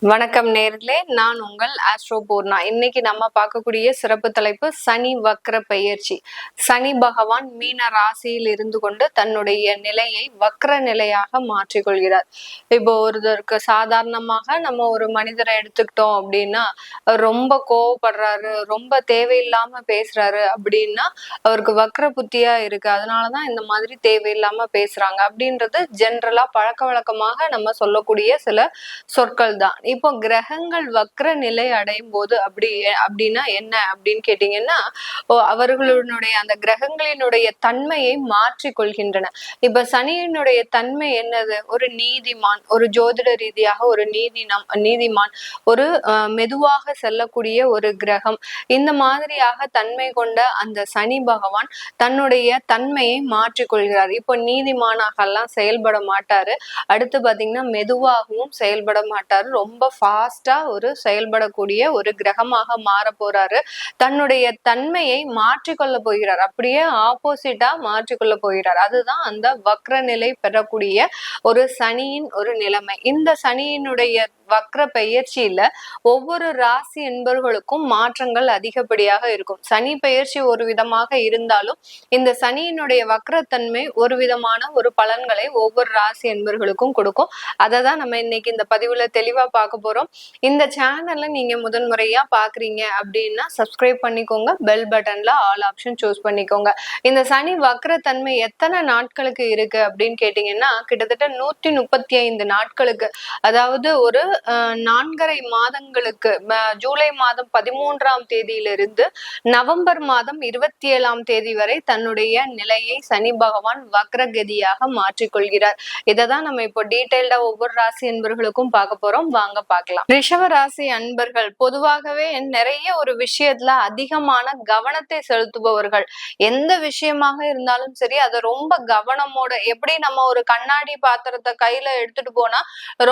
வணக்கம் நேர்களே, நான் உங்கள் ஆஸ்ட்ரோ பூர்ணா. இன்னைக்கு நம்ம பார்க்கக்கூடிய சிறப்பு தலைப்பு சனி வக்ர பெயர்ச்சி. சனி பகவான் மீன ராசியில் இருந்து கொண்டு தன்னுடைய நிலையை வக்ர நிலையாக மாற்றிக்கொள்கிறார். இப்போ ஒருத்தருக்கு சாதாரணமாக நம்ம ஒரு மனிதரை எடுத்துக்கிட்டோம் அப்படின்னா, ரொம்ப கோவப்படுறாரு, ரொம்ப தேவையில்லாம பேசுறாரு அப்படின்னா அவருக்கு வக்ர புத்தியா இருக்கு, அதனாலதான் இந்த மாதிரி தேவையில்லாம பேசுறாங்க அப்படின்றது ஜென்ரலா பழக்க வழக்கமாக நம்ம சொல்லக்கூடிய சில சொற்கள் தான். இப்போ கிரகங்கள் வக்ர நிலை அடையும் போது அப்படின்னா என்ன அப்படின்னு கேட்டீங்கன்னா, அவர்களுடைய அந்த கிரகங்களினுடைய தன்மையை மாற்றி கொள்கின்றன. இப்ப சனியினுடைய தன்மை என்னது? ஒரு நீதிமான், ஒரு ஜோதிட ரீதியாக ஒரு நீதிமான், ஒரு மெதுவாக செல்லக்கூடிய ஒரு கிரகம். இந்த மாதிரியாக தன்மை கொண்ட அந்த சனி பகவான் தன்னுடைய தன்மையை மாற்றிக்கொள்கிறார். இப்போ நீதிமானாக எல்லாம் செயல்பட மாட்டாரு. அடுத்து பாத்தீங்கன்னா மெதுவாகவும் செயல்பட மாட்டாரு. ரொம்ப ஃபாஸ்டா ஒரு செயல்படக்கூடிய ஒரு கிரகமாக மாற போறாரு. தன்னுடைய தன்மையை மாற்றிக்கொள்ள போகிறார். அப்படியே ஆப்போசிட்டா மாற்றிக்கொள்ள போகிறார். அதுதான் அந்த வக்ர நிலை பெறக்கூடிய ஒரு சனியின் ஒரு நிலைமை. இந்த சனியினுடைய வக்ர பெயர்ச்சியில ஒவ்வொரு ராசி என்பவர்களுக்கும் மாற்றங்கள் அதிகப்படியாக இருக்கும். சனி பெயர்ச்சி ஒரு விதமாக இருந்தாலும் இந்த சனியினுடைய வக்ரத்தன்மை ஒரு விதமான ஒரு பலன்களை ஒவ்வொரு ராசி என்பவர்களுக்கும் கொடுக்கும். அதை தான் நம்ம இன்னைக்கு இந்த பதிவுல தெளிவா பார்க்க போறோம். இந்த சேனல்ல நீங்க முதன்முறையா பாக்குறீங்க அப்படின்னா சப்ஸ்கிரைப் பண்ணிக்கோங்க, பெல் பட்டன்ல ஆல் ஆப்ஷன் சூஸ் பண்ணிக்கோங்க. இந்த சனி வக்ரத்தன்மை எத்தனை நாட்களுக்கு இருக்கு அப்படின்னு கேட்டீங்கன்னா, கிட்டத்தட்ட 135 நாட்களுக்கு, அதாவது ஒரு 4.5 மாதங்களுக்கு, ஜூலை மாதம் 13ஆம் தேதியிலிருந்து நவம்பர் மாதம் 27ஆம் தேதி வரை தன்னுடைய நிலையை சனி பகவான் வக்ரகதியாக மாற்றிக்கொள்கிறார். இதைதான் நம்ம இப்போ டீடைல்டா ஒவ்வொரு ராசி என்பவர்களுக்கும் பார்க்க போறோம். வாங்க பார்க்கலாம். ரிஷப ராசி அன்பர்கள் பொதுவாகவே நிறைய ஒரு விஷயத்துல அதிகமான கவனத்தை செலுத்துபவர்கள். எந்த விஷயமாக இருந்தாலும் சரி, அதை ரொம்ப கவனமோட, எப்படி நம்ம ஒரு கண்ணாடி பாத்திரத்தை கையில எடுத்துட்டு போனா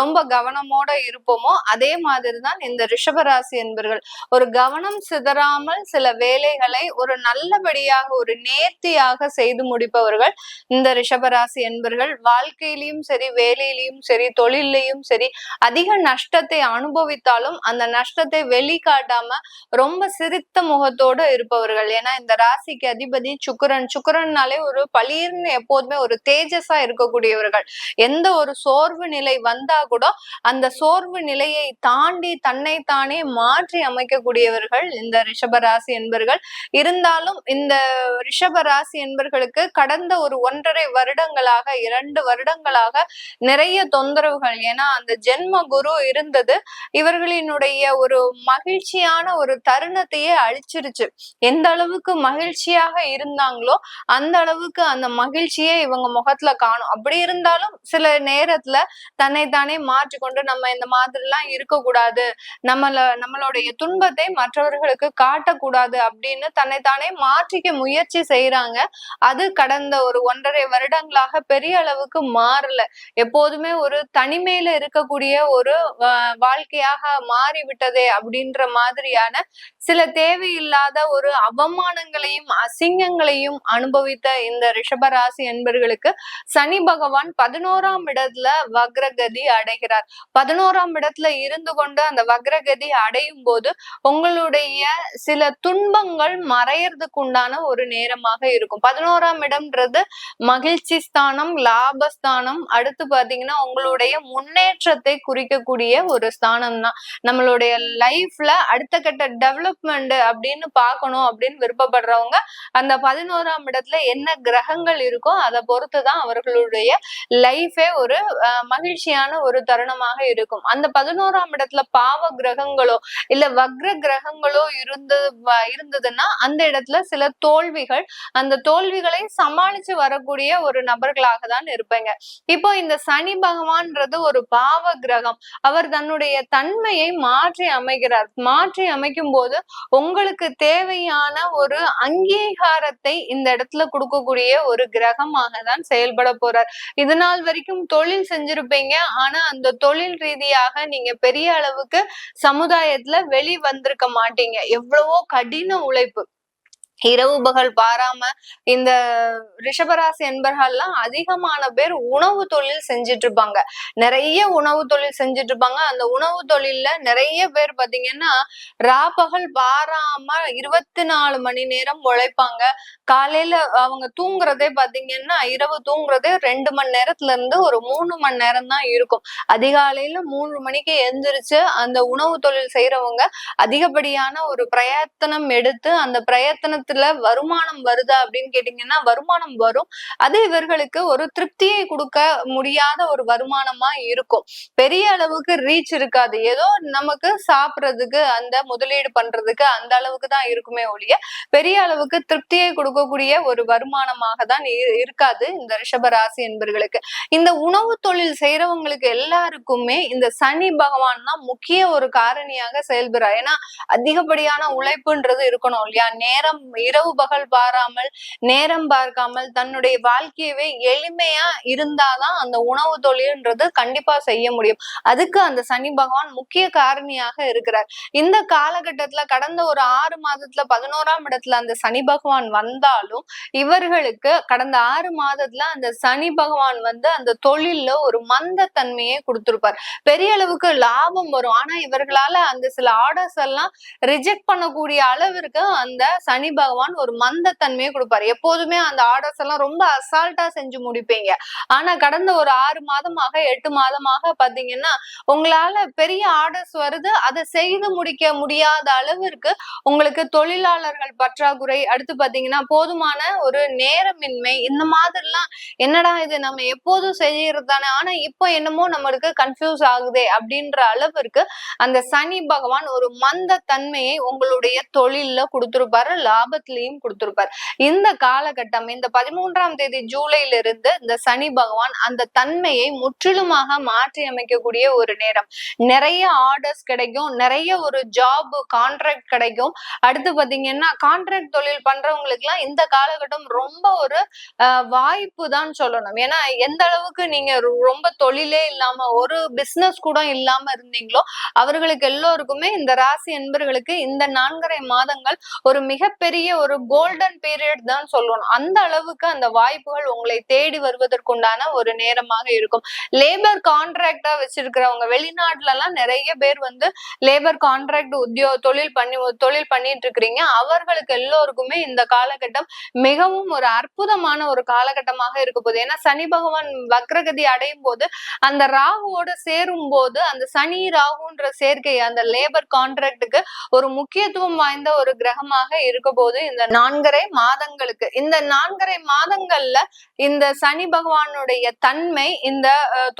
ரொம்ப கவனமோட இருப்போமோ அதே மாதிரிதான் இந்த ரிஷபராசி என்பர்கள். ஒரு கவனம் சிதறாமல் சில வேலைகளை ஒரு நல்லபடியாக ஒரு நேர்த்தியாக செய்து முடிப்பவர்கள் இந்த ரிஷபராசி என்பர்கள். வாழ்க்கையிலும் சரி, வேலையிலையும் சரி, தொழிலையும் சரி, அதிக நஷ்டத்தை அனுபவித்தாலும் அந்த நஷ்டத்தை வெளிக்காட்டாம ரொம்ப சிரித்த முகத்தோடு இருப்பவர்கள். ஏன்னா இந்த ராசிக்கு அதிபதி சுக்கிரன்னாலே ஒரு பளீர்னு எப்போதுமே ஒரு தேஜஸா இருக்கக்கூடியவர்கள். எந்த ஒரு சோர்வு நிலை வந்தா கூட அந்த சோர்வு நிலையை தாண்டி தன்னைத்தானே மாற்றி அமைக்கக்கூடியவர்கள் இந்த ரிஷபராசி என்பர்கள். இருந்தாலும் இந்த ரிஷபராசி என்பர்களுக்கு கடந்த ஒரு 1.5 வருடங்களாக 2 வருடங்களாக நிறைய தொந்தரவுகள். ஏன்னா அந்த ஜென்ம குரு இருந்தது இவர்களினுடைய ஒரு மகிழ்ச்சியான ஒரு தருணத்தையே அழிச்சிருச்சு. எந்த அளவுக்கு மகிழ்ச்சியாக இருந்தாங்களோ அந்த அளவுக்கு அந்த மகிழ்ச்சியே இவங்க முகத்துல காணும். அப்படி இருந்தாலும் சில நேரத்துல தன்னைத்தானே மாற்றிக்கொண்டு நம்ம இந்த மாதிரி எல்லாம் இருக்கக்கூடாது, நம்மளுடைய துன்பத்தை மற்றவர்களுக்கு காட்டக்கூடாது அப்படின்னு தன்னைத்தானே மாற்றிக்க முயற்சி செய்யறாங்க. அது கடந்த ஒரு 1.5 வருடங்களாக பெரிய அளவுக்கு மாறல. எப்போதுமே ஒரு தனிமையில இருக்கக்கூடிய ஒரு வாழ்க்கையாக மாறிவிட்டதே அப்படின்ற மாதிரியான சில தேவையில்லாத ஒரு அவமானங்களையும் அசிங்கங்களையும் அனுபவித்த இந்த ரிஷபராசி என்பர்களுக்கு சனி பகவான் 11ஆம் இடத்துல வக்ரகதி அடைகிறார். 11ஆம் இடத்துல இருந்து கொண்டு அந்த வக்ரகதி அடையும் போது உங்களுடைய சில துன்பங்கள் மறையறதுக்கு உண்டான ஒரு நேரமாக இருக்கும். 11ஆம் இடம்ன்றது மகிழ்ச்சி ஸ்தானம், லாபஸ்தானம். அடுத்து பாத்தீங்கன்னா உங்களுடைய முன்னேற்றத்தை குறிக்கக்கூடிய ஒரு ஸ்தானம் தான். நம்மளுடைய லைஃப்ல அடுத்த கட்ட டெவலப்மெண்ட் அப்படின்னு பார்க்கணும் அப்படின்னு விருப்பப்படுறவங்க அந்த 11ஆம் இடத்துல என்ன கிரகங்கள் இருக்கோ அதை பொறுத்துதான் அவர்களுடைய லைஃபே ஒரு மகிழ்ச்சியான ஒரு தருணமாக இருக்கும். அந்த 11ஆம் இடத்துல பாவ கிரகங்களோ இல்ல வக்ர கிரகங்களோ இருந்ததுன்னா அந்த இடத்துல சில தோல்விகள், அந்த தோல்விகளை சமாளிச்சு வரக்கூடிய ஒரு நபர்களாக தான் இருப்பீங்க. இப்போ இந்த சனி பகவான்ன்றது ஒரு பாவ கிரகம். அவர் தன்னுடைய தன்மையை மாற்றி அமைக்கிறார். மாற்றி அமைக்கும் போது உங்களுக்கு தேவையான ஒரு அங்கீகாரத்தை இந்த இடத்துல கொடுக்கக்கூடிய ஒரு கிரகமாக தான் செயல்பட போறார். இது நாள் வரைக்கும் தொழில் செஞ்சிருப்பீங்க. ஆனா அந்த தொழில் ரீதியாக நீங்க பெரிய அளவுக்கு சமுதாயத்துல வந்திருக்க மாட்டீங்க. எவ்வளவோ கடின உழைப்பு, இரவு பகல் பாராம இந்த ரிஷபராசி என்பர்கள்லாம் அதிகமான பேர் உணவு தொழில் செஞ்சுட்டு இருப்பாங்க. நிறைய உணவு தொழில் செஞ்சுட்டு இருப்பாங்க. அந்த உணவு தொழில்ல நிறைய பேர் பாத்தீங்கன்னா ராப்பகல் பாராம 24 மணி நேரம் உழைப்பாங்க. காலையில அவங்க தூங்குறதே பாத்தீங்கன்னா இரவு தூங்குறதே 2 மணி நேரத்துல இருந்து ஒரு 3 மணி நேரம் தான் இருக்கும். அதிகாலையில 3 மணிக்கு எந்திரிச்சு அந்த உணவு தொழில் செய்யறவங்க அதிகப்படியான ஒரு பிரயத்தனம் எடுத்து அந்த பிரயத்தனத்துல வருமானம் வருதா அப்படின்னு கேட்டீங்கன்னா வருமானம் வரும். அது இவர்களுக்கு ஒரு திருப்தியை கொடுக்க முடியாத ஒரு வருமானமா இருக்கும். பெரிய அளவுக்கு ரீச் இருக்காது. ஏதோ நமக்கு சாப்பிடுறதுக்கு அந்த முதலீடு பண்றதுக்கு அந்த அளவுக்கு தான் இருக்குமே ஒழிய பெரிய அளவுக்கு திருப்தியை கொடுக்கக்கூடிய ஒரு வருமானமாக தான் இருக்காது இந்த ரிஷபராசி என்பர்களுக்கு. இந்த உணவு தொழில் செய்யறவங்களுக்கு எல்லாருக்குமே இந்த சனி பகவான் தான் முக்கிய ஒரு காரணியாக செயல்படுறார். ஏன்னா அதிகப்படியான உழைப்புன்றது இருக்கணும் இல்லையா? நேரம் இரவு பகல் பாராமல் நேரம் பார்க்காமல் தன்னுடைய வாழ்க்கையவே எளிமையா இருந்தாதான் அந்த உணவு தொழில்ன்றது கண்டிப்பா செய்ய முடியும். அதுக்கு அந்த சனி பகவான் முக்கிய காரணியாக இருக்கிறார். இந்த காலகட்டத்துல கடந்த ஒரு 6 மாதத்துல 11ஆம் இடத்துல அந்த சனி பகவான் வந்தாலும் இவர்களுக்கு கடந்த 6 மாதத்துல அந்த சனி பகவான் வந்து அந்த தொழில்ல ஒரு மந்த தன்மையை கொடுத்திருப்பார். பெரிய அளவுக்கு லாபம் வரும். ஆனா இவர்களால அந்த சில ஆர்டர்ஸ் எல்லாம் ரிஜெக்ட் பண்ணக்கூடிய அளவிற்கு அந்த சனி பகவான் ஒரு மந்த தன்மையை கொடுப்பாரு. எப்போதுமே அந்த ஆர்டர்ஸ் எல்லாம் ரொம்ப அசால்ட்டா செஞ்சு முடிப்பீங்க. ஆனா கடந்த ஒரு 6 மாதமாக 8 மாதமாக பாத்தீங்கன்னா உங்களால பெரிய ஆர்டர்ஸ் வருது. அதை செய்து முடிக்க முடியாத அளவிற்கு உங்களுக்கு தொழிலாளர்கள் பற்றாக்குறை, அடுத்து பாத்தீங்கன்னா போதுமான ஒரு நேரமின்மை, இந்த மாதிரிலாம் என்னடா இது நம்ம எப்போதும் செய்யறது தானே, ஆனா இப்போ என்னமோ நம்மளுக்கு கன்ஃபியூஸ் ஆகுதே அப்படின்ற அளவிற்கு அந்த சனி பகவான் ஒரு மந்த தன்மையை உங்களுடைய தொழில்ல கொடுத்திருப்பாரு, லாபத்திலையும் கொடுத்திருப்பாரு. இந்த காலகட்டம் இந்த 13ஆம் தேதி ஜூலைல இருந்து இந்த சனி பகவான் அந்த தன்மையை முற்றிலுமாக மாற்றி அமைக்கக்கூடிய ஒரு நேரம். நிறைய ஆர்டர்ஸ் கிடைக்கும், நிறைய ஒரு ஜாப் கான்ட்ராக்ட் கிடைக்கும். அடுத்து பாத்தீங்கன்னா கான்ட்ராக்ட் தொழில் பண்றவங்களுக்கு எல்லாம் இந்த காலகட்டம் ரொம்ப ஒரு வாய்ப்பு தான் சொல்லணும். ஏன்னா எந்த அளவுக்கு நீங்க ரொம்ப தொழிலே இல்லாம ஒரு பிசினஸ் கூட இல்லாம இருந்தீங்களோ அவர்களுக்கு எல்லோருக்குமே இந்த ராசி என்பர்களுக்கு இந்த 4.5 மாதங்கள் ஒரு மிகப்பெரிய ஒரு கோல்டன் பீரியட் தான் சொல்லணும். அந்த அளவுக்கு அந்த வாய்ப்புகள் உங்களை தேடி வருவதற்குண்டான ஒரு நேரமாக இருக்கும். லேபர் கான்ட்ராக்டா வச்சிருக்கிறவங்க வெளிநாட்டுல எல்லாம் நிறைய பேர் வந்து லேபர் கான்ட்ராக்ட் தொழில் பண்ணிட்டு இருக்கிறீங்க. அவர்களுக்கு எல்லோருக்குமே இந்த காலகட்டம் மிகவும் ஒரு அற்புதமான ஒரு காலகட்டமாக இருக்க போகுது. ஏன்னா சனி பகவான் வக்ரகதி அடையும் போது அந்த ராகுவோட சேரும் போது அந்த சனி ராகுன்ற சேர்க்கை அந்த லேபர் கான்ட்ராக்டுக்கு ஒரு முக்கியத்துவம் வாய்ந்த ஒரு கிரகமாக இருக்க போது இந்த 4.5 மாதங்களுக்கு. இந்த 4.5 மாதங்கள்ல இந்த சனி பகவானுடைய தன்மை இந்த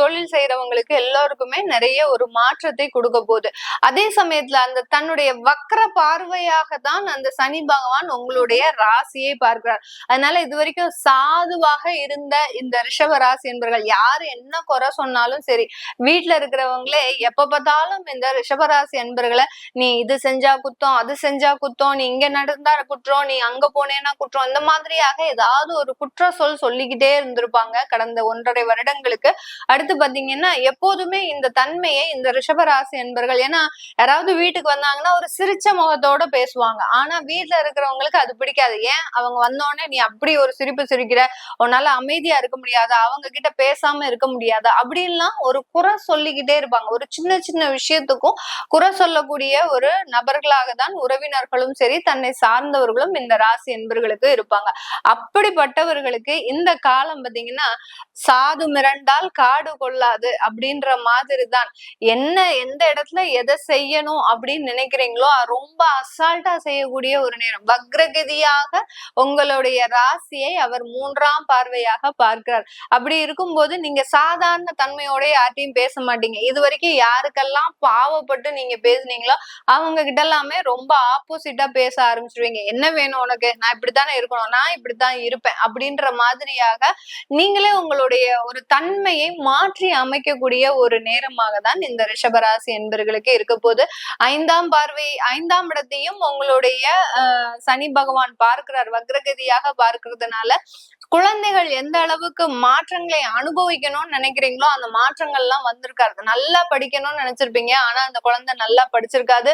தொழில் செய்யறவங்களுக்கு எல்லாருக்குமே நிறைய ஒரு மாற்றத்தை கொடுக்க போகுது. அதே சமயத்துல அந்த தன்னுடைய வக்ர பார்வையாக தான் அந்த சனி பகவான் உங்களுடைய ராசியை பார்க்கிறார். அதனால இது வரைக்கும் சாதுவாக இருந்த இந்த ரிஷப ராசி என்பவர்கள் யாரு என்ன குறை சொன்னாலும் சரி, வீட்டுல இருக்கிறவங்களே எப்ப பார்த்தாலும் இந்த ரிஷபராசி என்பர்களை நீ இது செஞ்சா குத்தம், அது செஞ்சா குத்தம், நீ இங்க நடந்தா குற்றம், நீ அங்க போனேன்னா குற்றம், இந்த மாதிரியாக ஏதாவது ஒரு குற்ற சொல்லிக்கிட்டே இருந்திருப்பாங்க கடந்த 1.5 வருடங்களுக்கு. அடுத்து பாத்தீங்கன்னா எப்போதுமே இந்த தன்மையை இந்த ரிஷபராசி என்பர்கள், ஏன்னா யாராவது வீட்டுக்கு வந்தாங்கன்னா ஒரு சிரிச்ச முகத்தோட பேசுவாங்க. ஆனா வீட்டுல இருக்கிறவங்களுக்கு அது பிடிக்காது. ஏன் அவங்க வந்தோடனே நீ அப்படி ஒரு சிரிப்பு சிரிக்கிற, உன்னால அமைதியா இருக்க முடியாதா, அவங்க கிட்ட பேசாம இருக்க முடியாதா அப்படின்லாம் ஒரு குறை சொல்லிக்கிட்டே இருப்பாங்க. ஒரு சின்ன சின்ன விஷயத்துக்கும் குறை சொல்லக்கூடிய ஒரு நபர்களாக தான் உறவினர்களும் சரி தன்னை சார்ந்தவர்களும் இந்த ராசி என்பர்களுக்கு இருப்பாங்க. அப்படிப்பட்டவர்களுக்கு இந்த காலம் பாத்தீங்கன்னா சாது மிரண்டால் காடு கொள்ளாது அப்படின்ற மாதிரி தான். என்ன எந்த இடத்துல எதை செய்யணும் அப்படின்னு நினைக்கிறீங்களோ ரொம்ப அசால்ட்டா செய்யக்கூடிய ஒரு நேரம். வக்ரகதியாக உங்களுடைய ராசியை அவர் 3ஆம் பார்வையாக பார்க்கிறார். அப்படி இருக்கும்போது நீங்க சாதாரண தன்மையோட யார்ட்டையும் பேச மாட்டீங்க. இது வரைக்கும் யாருக்கெல்லாம் பாவப்பட்டு நீங்க பேசுனீங்களோ அவங்க கிட்ட எல்லாமே ரொம்ப ஆப்போசிட்டா பேச ஆரம்பிச்சிருவீங்க. என்ன வேணும் உனக்கு, நான் இப்படித்தானே இருக்கணும், நான் இப்படித்தான் இருப்பேன் அப்படின்ற மாதிரியாக நீங்களே உங்களுடைய ஒரு தன்மையை மாற்றி அமைக்கக்கூடிய ஒரு நேரமாக தான் இந்த ரிஷபராசி என்பர்களுக்கு இருக்க போது. 5ஆம் பார்வை 5ஆம் இடத்தையும் உங்களுடைய சனி பகவான் பார்க்கிறார், வக்ரகதியாக பார்க்கிறதுனால குழந்தைகள் எந்த அளவுக்கு மாற்றங்களை அனுபவிக்கணும்னு நினைக்கிறீங்களோ அந்த மாற்றங்கள் எல்லாம் வந்திருக்காரு. நல்லா படிக்கணும்னு நினைச்சிருப்பீங்க, ஆனா அந்த குழந்தை நல்லா படிச்சிருக்காது.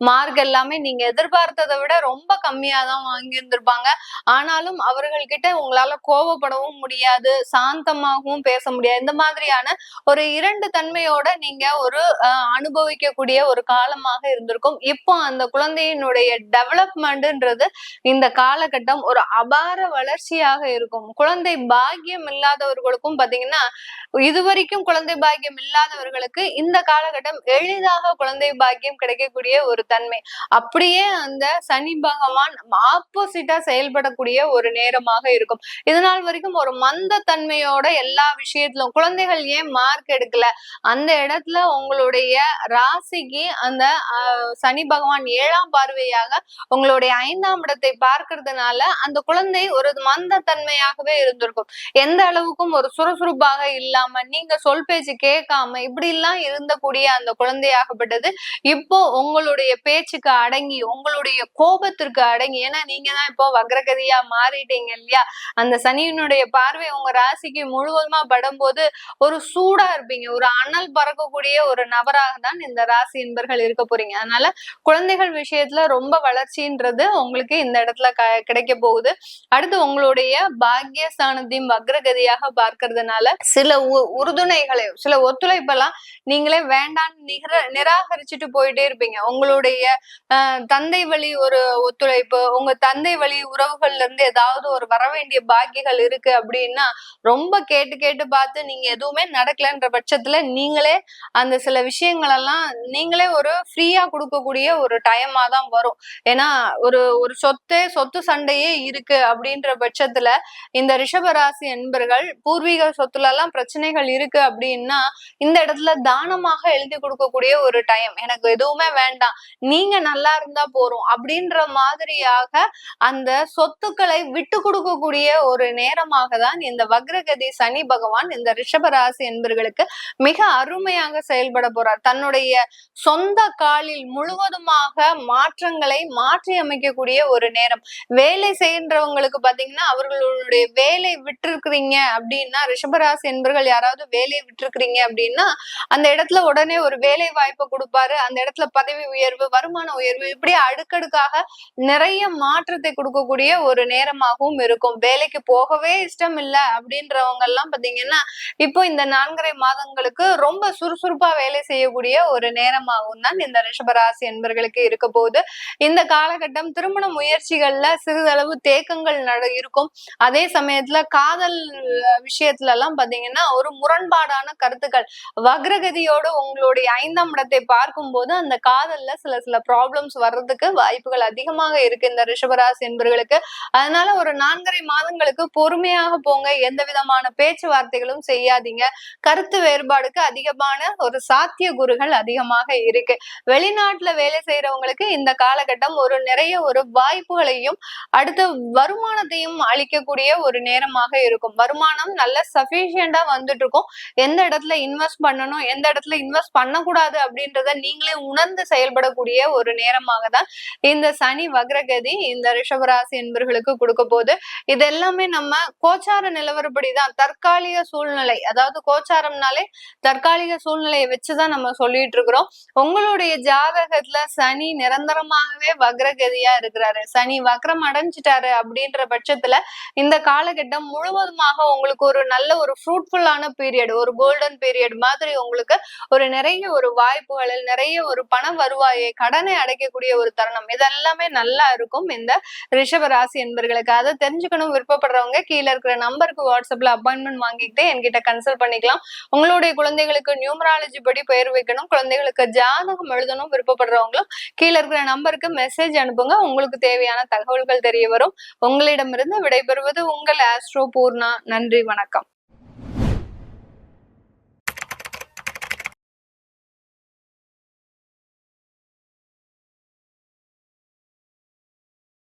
மார்க் எல்லாமே நீங்க எதிர்பார்த்ததை விட ரொம்ப கம்மியா கம்மியாதான் வாங்கியிருந்திருப்பாங்க. ஆனாலும் அவர்கள்கிட்ட உங்களால கோவப்படவும் முடியாது, சாந்தமாகவும் பேச முடியாது. இந்த மாதிரியான ஒரு 2 தன்மையோட நீங்க ஒரு அனுபவிக்கக்கூடிய ஒரு காலமாக இருந்திருக்கும். இப்போ அந்த குழந்தையினுடைய டெவலப்மெண்ட்ன்றது இந்த காலகட்டம் ஒரு அபார வளர்ச்சியாக இருக்கும். குழந்தை பாக்கியம் இல்லாதவர்களுக்கும் பாத்தீங்கன்னா, இதுவரைக்கும் குழந்தை பாக்கியம் இல்லாதவர்களுக்கு இந்த காலகட்டம் எளிதாக குழந்தை பாக்கியம் கிடைக்கக்கூடிய ஒரு தன்மை. அப்படியே அந்த சனி பகவான் ஆப்போசிட்டா செயல்படக்கூடிய ஒரு நேரமாக இருக்கும். இதனால் வரைக்கும் ஒரு மந்த தன்மையோட எல்லா விஷயத்திலும் குழந்தைகள் ஏன் மார்க் எடுக்கல, அந்த இடத்துல உங்களுடைய ராசிக்கு அந்த சனி பகவான் 7ஆம் பார்வையாக உங்களுடைய 5ஆம் இடத்தை பார்க்கறதுனால அந்த குழந்தை ஒரு மந்த தன்மையாகவே இருந்திருக்கும். எந்த அளவுக்கும் ஒரு சுறுசுறுப்பாக இல்லாம, நீங்க சொல் பேச்சு கேட்காம இப்படி எல்லாம் இருந்தக்கூடிய அந்த குழந்தையாகப்பட்டது இப்போ உங்களுடைய பேச்சுக்கு அடங்கி, உங்களுடைய கோபத்திற்கு அடங்கி, ஏன்னா நீங்க தான் இப்போ வக்ரகதியா மாறிட்டீங்க இல்லையா? அந்த சனியினுடைய பார்வை உங்க ராசிக்கு முழுவதுமா படும்போது ஒரு சூடா இருப்பீங்க. ஒரு அனல் பறக்கக்கூடிய ஒரு நபராக தான் இந்த ராசி என்பர்கள் இருக்க போறீங்க. அதனால குழந்தைகள் விஷயத்துல ரொம்ப வளர்ச்சின்றது உங்களுக்கு இந்த இடத்துல கிடைக்க போகுது. அடுத்து உங்களுடைய பாக்கியஸ்தானத்தையும் வக்ரகதியாக பார்க்கறதுனால சில உறுதுணைகளை, சில ஒத்துழைப்பெல்லாம் நீங்களே வேண்டான்னு நிராகரிச்சுட்டு போயிட்டே இருப்பீங்க. உங்களுடைய தந்தை வழி ஒரு ஒத்துழைப்பு, உங்க தந்தை வழி உறவுகள்ல இருந்து ஏதாவது ஒரு வர வேண்டிய பாக்கியங்கள் இருக்கு அப்படின்னா ரொம்ப கேட்டு கேட்டு பார்த்து நீங்க எதுவுமே நடக்கலன்ற பட்சத்துல நீங்களே அந்த சில விஷயங்கள் எல்லாம் நீங்களே ஒரு ஃப்ரீயா கொடுக்கக்கூடிய ஒரு டைமா தான் வரும். ஏன்னா ஒரு சொத்து சண்டையே இருக்கு அப்படின்ற பட்சத்துல இந்த ரிஷபராசி என்பர்கள் பூர்வீக சொத்துல எல்லாம் பிரச்சனைகள் இருக்கு அப்படின்னா இந்த இடத்துல தானமாக எழுதி கொடுக்கக்கூடிய ஒரு டைம். எனக்கு எதுவுமே வேண்டாம், நீங்க நல்லா இருந்தா போறோம் அப்படின்ற மாதிரியாக அந்த சொத்துக்களை விட்டு கொடுக்கக்கூடிய ஒரு நேரமாக தான் இந்த வக்ரகதி சனி பகவான் இந்த ரிஷபராசி என்பர்களுக்கு மிக அருமையாக செயல்பட போறார். தன்னுடைய சொந்த காலில் முழுவதுமாக மாற்றங்களை மாற்றி அமைக்கக்கூடிய ஒரு நேரம். வேலை செய்கின்றவங்களுக்கு பாத்தீங்கன்னா அவர்களுடைய வேலை விட்டுருக்கிறீங்க அப்படின்னா, ரிஷபராசி என்பர்கள் யாராவது வேலையை விட்டுருக்கிறீங்க அப்படின்னா அந்த இடத்துல உடனே ஒரு வேலை வாய்ப்பை கொடுப்பாரு. அந்த இடத்துல பதவி உயர்வு, வருமான உயர்வு, இப்படி அடுக்கடுக்காக நிறைய மாற்றத்தை கொடுக்கக்கூடிய ஒரு நேரமாகவும் இருக்கும். வேலைக்கு போகவே இஷ்டம் இல்ல அப்படின்றவங்க எல்லாம் பாத்தீங்கன்னா இப்போ இந்த 4.5 மாதங்களுக்கு ரொம்ப சுறுசுறுப்பா வேலை செய்யக்கூடிய ஒரு நேரமாகவும் தான் இந்த ரிஷபராசி என்பர்களுக்கு இருக்க போகுது. இந்த காலகட்டம் திருமண முயற்சிகள்ல சிறிதளவு தேக்கங்கள் இருக்கும். அதே சமயத்துல காதல் விஷயத்துல எல்லாம் பாத்தீங்கன்னா ஒரு முரண்பாடான கருத்துக்கள், வக்ரகதியோட உங்களுடைய 5ஆம் இடத்தை பார்க்கும் போது அந்த காதல்ல சில ப்ராப்ளம்ஸ் வர்றதுக்கு வாய்ப்புகள் அதிகமாக இருக்கு இந்த ரிஷபராசி என்பர்களுக்கு. அதனால ஒரு 4.5 மாதங்களுக்கு பொறுமையாக போங்க. எந்த விதமான பேச்சுவார்த்தைகளும் செய்யாதீங்க. கருத்து வேறுபாடுக்கு அதிகமான ஒரு சாத்திய கூறுகள் அதிகமாக இருக்கு. வெளிநாட்டுல வேலை செய்யறவங்களுக்கு இந்த காலகட்டம் ஒரு நிறைய ஒரு வாய்ப்புகளையும் அடுத்த வருமானத்தையும் அளிக்கக்கூடிய ஒரு நேரமாக இருக்கும். வருமானம் நல்ல சஃபிஷியண்டா வந்துட்டு இருக்கும். எந்த இடத்துல இன்வெஸ்ட் பண்ணணும், எந்த இடத்துல இன்வெஸ்ட் பண்ணக்கூடாது அப்படின்றத நீங்களே உணர்ந்து செயல்படக்கூடிய ஒரு நேரமாக தான் இந்த சனி வக்ரகதி இந்த ரிஷபராசி என்பர்களுக்கு கொடுக்க போகுது. இது எல்லாமே நம்ம கோச்சார நிலவரப்படிதான், தற்காலிக சூழ்நிலை, அதாவது கோச்சாரம்னாலே தற்காலிக சூழ்நிலையை வச்சுதான் நம்ம சொல்லிட்டு இருக்கிறோம். உங்களுடைய ஜாதகத்துல சனி நிரந்தரமாகவே வக்ரகதியா இருக்கிறாரு, சனி வக்ரம் அடைஞ்சிட்டாரு அப்படின்ற பட்சத்துல இந்த காலகட்டம் முழுவதுமாக உங்களுக்கு ஒரு நல்ல ஒரு ஃப்ரூட்ஃபுல்லான பீரியட், ஒரு கோல்டன் பீரியட் மாதிரி உங்களுக்கு ஒரு நிறைய ஒரு வாய்ப்புகளில் நிறைய ஒரு பண வருவாயை, கடனை அடைக்கக்கூடிய ஒரு தருணம், இதெல்லாமே நல்லா இருக்கும் இந்த ரிஷப ராசி என்பர்களுக்கு. அதை தெரிஞ்சுக்கணும் விருப்பப்படுறவங்க கீழே இருக்கிற நம்பருக்கு வாட்ஸ்அப்ல அப்பாயின்மெண்ட் வாங்கிட்டு என்கிட்ட கன்சல்ட் பண்ணிக்கலாம். உங்களுடைய குழந்தைகளுக்கு நியூமராலஜி படி பெயர் வைக்கணும், குழந்தைகளுக்கு ஜாதகம் எழுதணும் விருப்பப்படுறவங்களும் கீழே இருக்கிற நம்பருக்கு மெசேஜ் அனுப்புங்க. உங்களுக்கு தேவையான தகவல்கள் தெரிய வரும். உங்களிடமிருந்து விடைபெறுவது உங்கள் ஆஸ்ட்ரோ பூர்ணா. நன்றி, வணக்கம்.